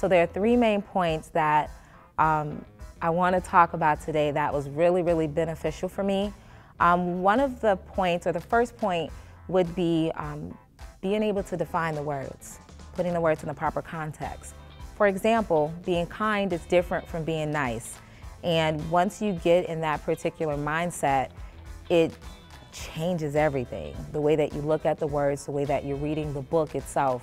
So there are three main points that I want to talk about today that was really, really beneficial for me. One of the points, or the first point, would be being able to define the words, putting the words in the proper context. For example, being kind is different from being nice. And once you get in that particular mindset, it changes everything. The way that you look at the words, the way that you're reading the book itself.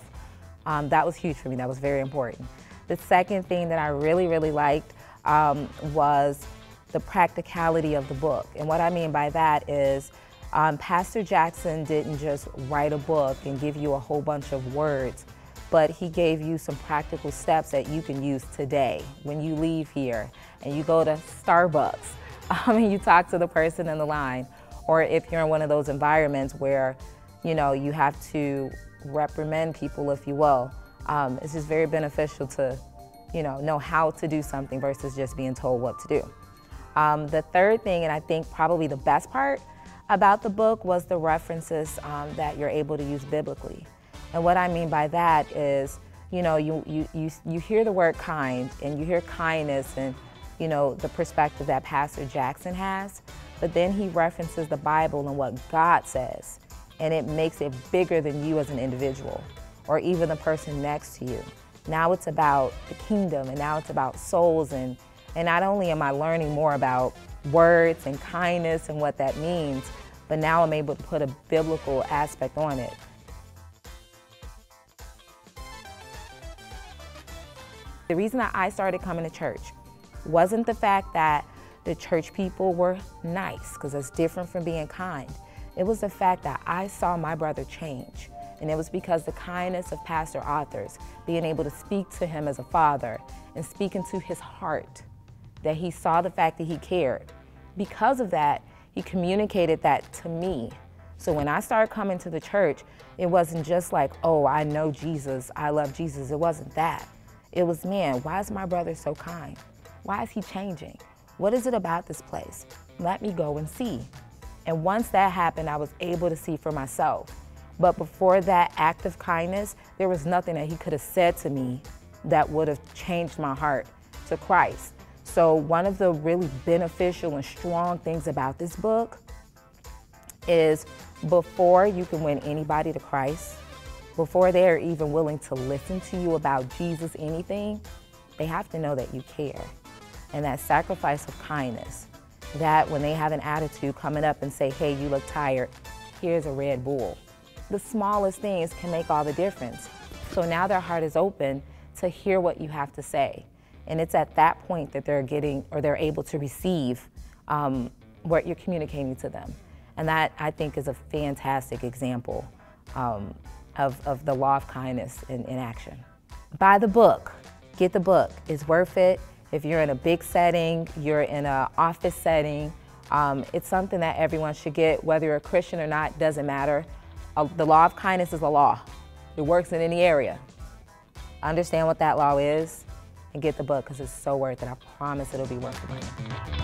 That was huge for me. That was very important. The second thing that I really, really liked was the practicality of the book. And what I mean by that is Pastor Jackson didn't just write a book and give you a whole bunch of words, but he gave you some practical steps that you can use today when you leave here and you go to Starbucks and you talk to the person in the line, or if you're in one of those environments where, you know, you have to reprimand people, if you will. It's just very beneficial to, know how to do something versus just being told what to do. The third thing, and I think probably the best part about the book, was the references that you're able to use biblically. And what I mean by that is, you hear the word kind and you hear kindness and, the perspective that Pastor Jackson has, but then he references the Bible and what God says, and it makes it bigger than you as an individual or even the person next to you. Now it's about the kingdom, and now it's about souls, and not only am I learning more about words and kindness and what that means, but now I'm able to put a biblical aspect on it. The reason that I started coming to church wasn't the fact that the church people were nice, because that's different from being kind. It was the fact that I saw my brother change. And it was because the kindness of pastor authors, being able to speak to him as a father and speak into his heart, that he saw the fact that he cared. Because of that, he communicated that to me. So when I started coming to the church, it wasn't just like, oh, I know Jesus, I love Jesus. It wasn't that. It was, man, why is my brother so kind? Why is he changing? What is it about this place? Let me go and see. And once that happened, I was able to see for myself. But before that act of kindness, there was nothing that he could have said to me that would have changed my heart to Christ. So one of the really beneficial and strong things about this book is before you can win anybody to Christ, before they are even willing to listen to you about Jesus, anything, they have to know that you care. And that sacrifice of kindness, that when they have an attitude coming up and say, hey, you look tired, here's a Red Bull. The smallest things can make all the difference. So now their heart is open to hear what you have to say. And it's at that point that they're getting, or they're able to receive what you're communicating to them. And that, I think, is a fantastic example of the law of kindness in action. Buy the book, get the book, it's worth it. If you're in a big setting, you're in an office setting, it's something that everyone should get, whether you're a Christian or not, doesn't matter. The law of kindness is a law. It works in any area. Understand what that law is and get the book, because it's so worth it. I promise it'll be worth the money.